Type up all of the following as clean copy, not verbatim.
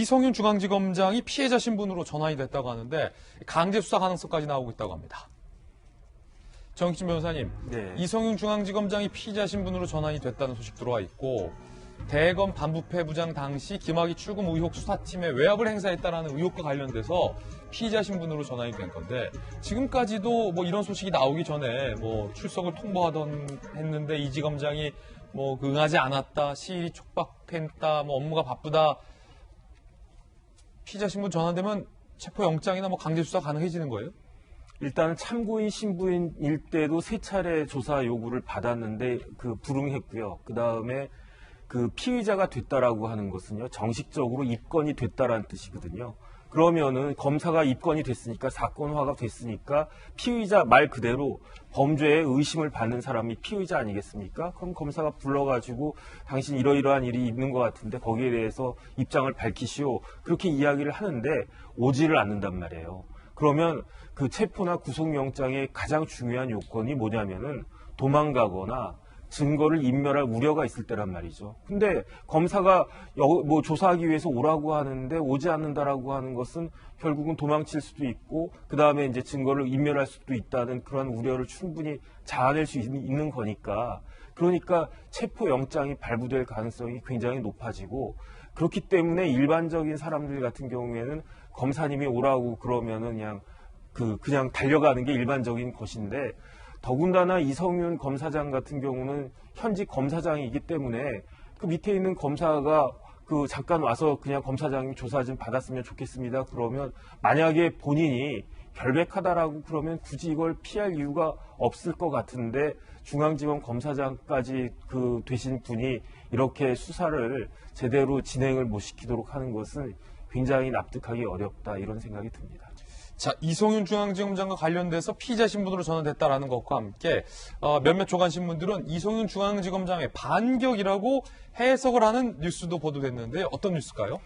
이성윤 중앙지검장이 피해자 신분으로 전환이 됐다고 하는데 강제 수사 가능성까지 나오고 있다고 합니다. 정익진 변호사님, 네. 이성윤 중앙지검장이 피의자 신분으로 전환이 됐다는 소식 들어와 있고 대검 반부패 부장 당시 김학의 출금 의혹 수사팀에 외압을 행사했다는 의혹과 관련돼서 피의자 신분으로 전환이 된 건데 지금까지도 뭐 이런 소식이 나오기 전에 뭐 출석을 통보하던 했는데 이 지검장이 뭐 응하지 않았다, 시일이 촉박했다, 뭐 업무가 바쁘다. 피의자 신분 전환되면 체포영장이나 뭐 강제 수사 가능해지는 거예요? 일단은 참고인 신부인일 때도 3차례 조사 요구를 받았는데 불응했고요. 그 다음에 피의자가 됐다라고 하는 것은요, 정식적으로 입건이 됐다라는 뜻이거든요. 그러면은 검사가 입건이 됐으니까 사건화가 됐으니까 피의자 말 그대로 범죄에 의심을 받는 사람이 피의자 아니겠습니까? 그럼 검사가 불러가지고 당신 이러이러한 일이 있는 것 같은데 거기에 대해서 입장을 밝히시오. 그렇게 이야기를 하는데 오지를 않는단 말이에요. 그러면 그 체포나 구속영장의 가장 중요한 요건이 뭐냐면은 도망가거나 증거를 인멸할 우려가 있을 때란 말이죠. 근데 검사가 뭐 조사하기 위해서 오라고 하는데 오지 않는다라고 하는 것은 결국은 도망칠 수도 있고 그 다음에 이제 증거를 인멸할 수도 있다는 그런 우려를 충분히 자아낼 수 있는 거니까 그러니까 체포영장이 발부될 가능성이 굉장히 높아지고 그렇기 때문에 일반적인 사람들 같은 경우에는 검사님이 오라고 그러면은 그냥 달려가는 게 일반적인 것인데 더군다나 이성윤 검사장 같은 경우는 현직 검사장이기 때문에 그 밑에 있는 검사가 잠깐 와서 그냥 검사장님 조사 좀 받았으면 좋겠습니다. 그러면 만약에 본인이 결백하다라고 그러면 굳이 이걸 피할 이유가 없을 것 같은데 중앙지검 검사장까지 되신 분이 이렇게 수사를 제대로 진행을 못 시키도록 하는 것은 굉장히 납득하기 어렵다 이런 생각이 듭니다. 자, 이성윤 중앙지검장과 관련돼서 피의자 신분으로 전환됐다라는 것과 함께 몇몇 조간 신문들은 이성윤 중앙지검장의 반격이라고 해석을 하는 뉴스도 보도됐는데 어떤 뉴스일까요?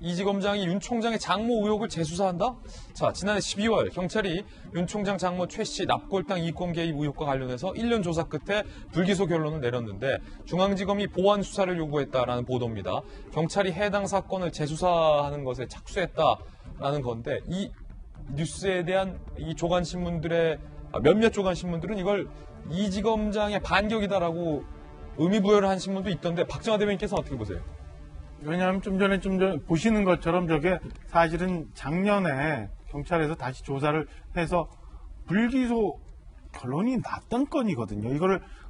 이 지검장이 윤 총장의 장모 의혹을 재수사한다? 자, 지난해 12월 경찰이 윤 총장 장모 최 씨 납골당 이권 개입 의혹과 관련해서 1년 조사 끝에 불기소 결론을 내렸는데 중앙지검이 보완 수사를 요구했다라는 보도입니다. 경찰이 해당 사건을 재수사하는 것에 착수했다라는 건데 이 뉴스에 대한 이 조간 신문들의 몇몇 조간 신문들은 이걸 이 지검장의 반격이다라고 의미부여를 한 신문도 있던데 박정화 대변인께서는 어떻게 보세요? 왜냐하면 좀 전에 보시는 것처럼 저게 사실은 작년에 경찰에서 다시 조사를 해서 불기소 결론이 났던 건이거든요.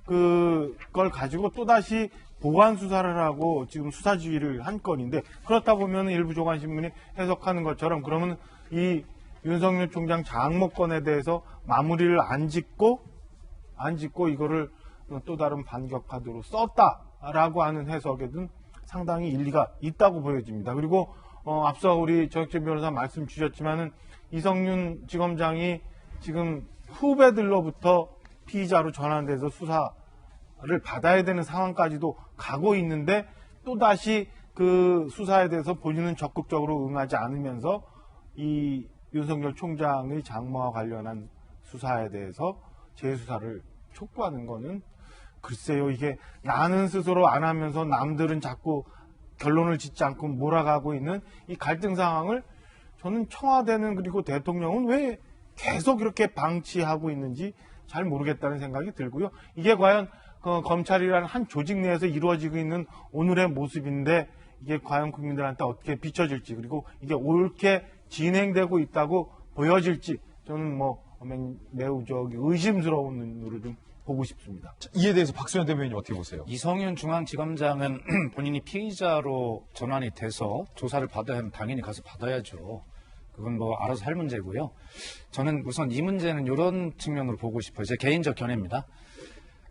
그걸 가지고 또다시 보완 수사를 하고 지금 수사 지휘를 한 건인데 그렇다 보면 일부 조간신문이 해석하는 것처럼 그러면 이 윤석열 총장 장모 건에 대해서 마무리를 안 짓고 이거를 또 다른 반격 카드로 썼다라고 하는 해석에는 상당히 일리가 있다고 보여집니다. 그리고 앞서 우리 정익진 변호사 말씀 주셨지만은 이성윤 지검장이 지금 후배들로부터 피의자로 전환돼서 수사를 받아야 되는 상황까지도 가고 있는데 또다시 그 수사에 대해서 본인은 적극적으로 응하지 않으면서 이 윤석열 총장의 장모와 관련한 수사에 대해서 재수사를 촉구하는 거는 글쎄요, 이게 나는 스스로 안 하면서 남들은 자꾸 결론을 짓지 않고 몰아가고 있는 이 갈등 상황을 저는 청와대는 그리고 대통령은 왜 계속 이렇게 방치하고 있는지 잘 모르겠다는 생각이 들고요. 이게 과연 검찰이라는 한 조직 내에서 이루어지고 있는 오늘의 모습인데 이게 과연 국민들한테 어떻게 비춰질지 그리고 이게 옳게 진행되고 있다고 보여질지 저는 매우 의심스러운 눈으로 좀 보고 싶습니다. 이에 대해서 박수현 대변인님 어떻게 보세요? 이성윤 중앙지검장은 본인이 피의자로 전환이 돼서 조사를 받아야 하면 당연히 가서 받아야죠. 그건 알아서 할 문제고요. 저는 우선 이 문제는 이런 측면으로 보고 싶어요. 제 개인적 견해입니다.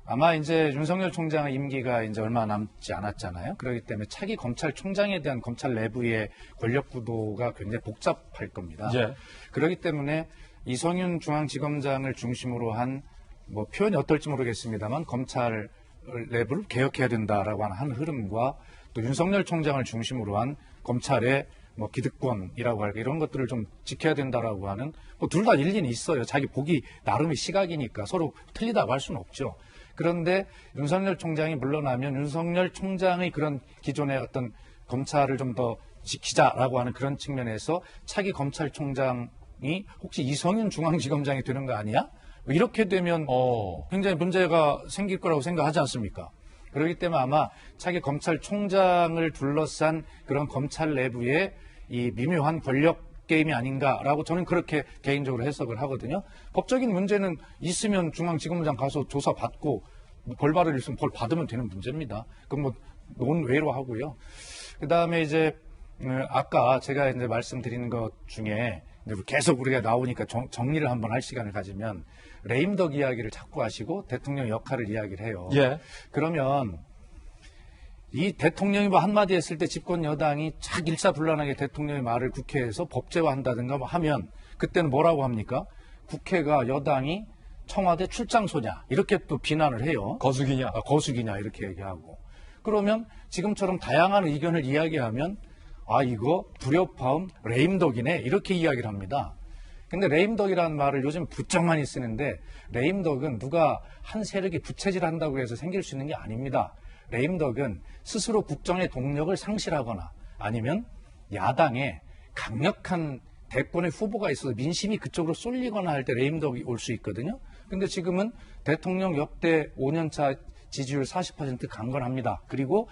아마 이제 윤석열 총장의 임기가 이제 얼마 남지 않았잖아요. 그렇기 때문에 차기 검찰총장에 대한 검찰 내부의 권력 구도가 굉장히 복잡할 겁니다. 예. 그렇기 때문에 이성윤 중앙지검장을 중심으로 한 표현이 어떨지 모르겠습니다만 검찰 내부를 개혁해야 된다라고 하는 흐름과 또 윤석열 총장을 중심으로 한 검찰의 기득권이라고 할까 이런 것들을 좀 지켜야 된다라고 하는 둘 다 일리는 있어요. 자기 보기 나름의 시각이니까 서로 틀리다고 할 수는 없죠. 그런데 윤석열 총장이 물러나면 윤석열 총장의 그런 기존의 어떤 검찰을 좀 더 기자라고 하는 그런 측면에서 차기 검찰총장이 혹시 이성윤 중앙지검장이 되는 거 아니야? 이렇게 되면 굉장히 문제가 생길 거라고 생각하지 않습니까? 그렇기 때문에 아마 차기 검찰총장을 둘러싼 그런 검찰 내부의 이 미묘한 권력 게임이 아닌가라고 저는 그렇게 개인적으로 해석을 하거든요. 법적인 문제는 있으면 중앙지검장 가서 조사받고 벌 받을 일 있으면 벌 받으면 되는 문제입니다. 그건 뭐 논외로 하고요. 그 다음에 이제 아까 제가 이제 말씀드리는 것 중에 계속 우리가 나오니까 정리를 한번 할 시간을 가지면 레임덕 이야기를 자꾸 하시고 대통령 역할을 이야기를 해요. 예. 그러면 이 대통령이 뭐 한마디 했을 때 집권 여당이 착 일사불란하게 대통령의 말을 국회에서 법제화한다든가 뭐 하면 그때는 뭐라고 합니까? 국회가 여당이 청와대 출장소냐 이렇게 또 비난을 해요. 거수기냐? 거수기냐 이렇게 얘기하고. 그러면 지금처럼 다양한 의견을 이야기하면 아 이거 불협화음 레임덕이네 이렇게 이야기를 합니다. 근데 레임덕이라는 말을 요즘 부쩍 많이 쓰는데 레임덕은 누가 한 세력이 부채질한다고 해서 생길 수 있는 게 아닙니다. 레임덕은 스스로 국정의 동력을 상실하거나 아니면 야당에 강력한 대권의 후보가 있어서 민심이 그쪽으로 쏠리거나 할 때 레임덕이 올 수 있거든요. 근데 지금은 대통령 역대 5년차 지지율 40% 강건합니다. 그리고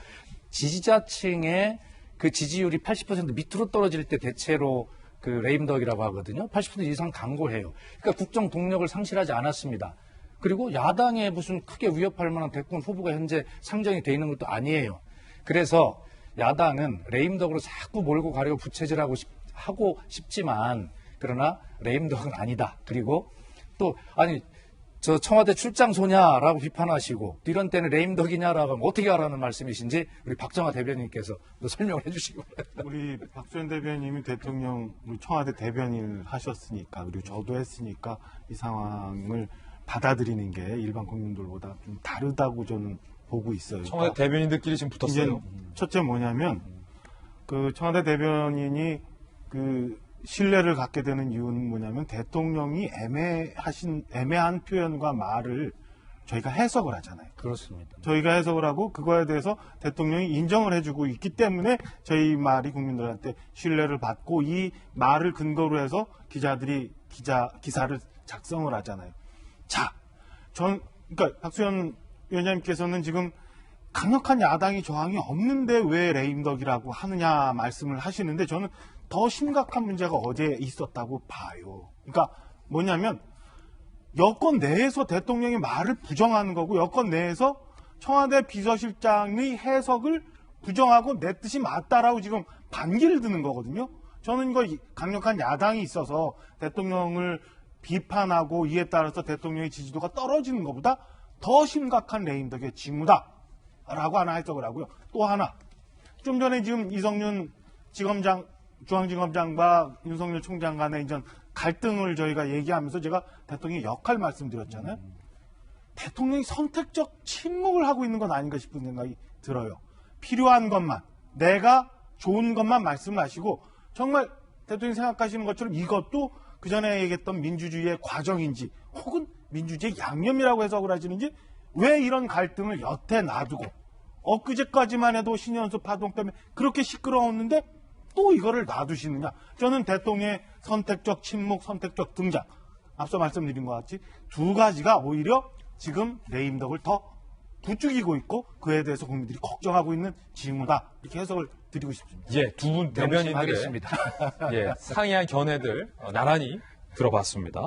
지지자층의 그 지지율이 80% 밑으로 떨어질 때 대체로 그 레임덕이라고 하거든요. 80% 이상 강고해요. 그러니까 국정 동력을 상실하지 않았습니다. 그리고 야당에 무슨 크게 위협할 만한 대권 후보가 현재 상정이 돼 있는 것도 아니에요. 그래서 야당은 레임덕으로 자꾸 몰고 가려고 부채질하고 하고 싶지만 그러나 레임덕은 아니다. 그리고 또 아니 저 청와대 출장소냐라고 비판하시고 이런 때는 레임덕이냐라고 하면 어떻게 하라는 말씀이신지 우리 박정화 대변인께서 또 설명을 해주시기 바랍니다. 우리 박수현 대변인이 대통령 우리 청와대 대변인을 하셨으니까 그리고 저도 했으니까 이 상황을 받아들이는 게 일반 국민들보다 좀 다르다고 저는 보고 있어요. 청와대 대변인들끼리 지금 붙었어요. 이제 첫째 뭐냐면 그 청와대 대변인이 그 신뢰를 갖게 되는 이유는 뭐냐면 대통령이 애매한 표현과 말을 저희가 해석을 하잖아요. 그렇습니다. 저희가 해석을 하고 그거에 대해서 대통령이 인정을 해주고 있기 때문에 저희 말이 국민들한테 신뢰를 받고 이 말을 근거로 해서 기자들이 기사를 작성을 하잖아요. 자, 그러니까 박수현 위원장님께서는 지금 강력한 야당이 저항이 없는데 왜 레임덕이라고 하느냐 말씀을 하시는데 저는 더 심각한 문제가 어제 있었다고 봐요. 그러니까 뭐냐면 여권 내에서 대통령의 말을 부정하는 거고 여권 내에서 청와대 비서실장의 해석을 부정하고 내 뜻이 맞다라고 지금 반기를 드는 거거든요. 저는 이거 강력한 야당이 있어서 대통령을 비판하고 이에 따라서 대통령의 지지도가 떨어지는 것보다 더 심각한 레임덕의 징후다라고 하나 해석을 하고요. 또 하나 좀 전에 지금 이성윤 중앙지검장과 윤석열 총장 간의 이제 갈등을 저희가 얘기하면서 제가 대통령의 역할 말씀드렸잖아요. 대통령이 선택적 침묵을 하고 있는 건 아닌가 싶은 생각이 들어요. 필요한 것만, 내가 좋은 것만 말씀하시고 정말 대통령이 생각하시는 것처럼 이것도 그 전에 얘기했던 민주주의의 과정인지 혹은 민주주의의 양념이라고 해석을 하시는지 왜 이런 갈등을 여태 놔두고 엊그제까지만 해도 신현수 파동 때문에 그렇게 시끄러웠는데 또 이거를 놔두시느냐. 저는 대통령의 선택적 침묵, 선택적 등장 앞서 말씀드린 것 같이 두 가지가 오히려 지금 레임덕을 더 부추기고 있고 그에 대해서 국민들이 걱정하고 있는 징후다. 이렇게 해석을 드리고 싶습니다. 예, 두 분 대변인들의 명심하겠습니다. 상이한 견해들 나란히 들어봤습니다.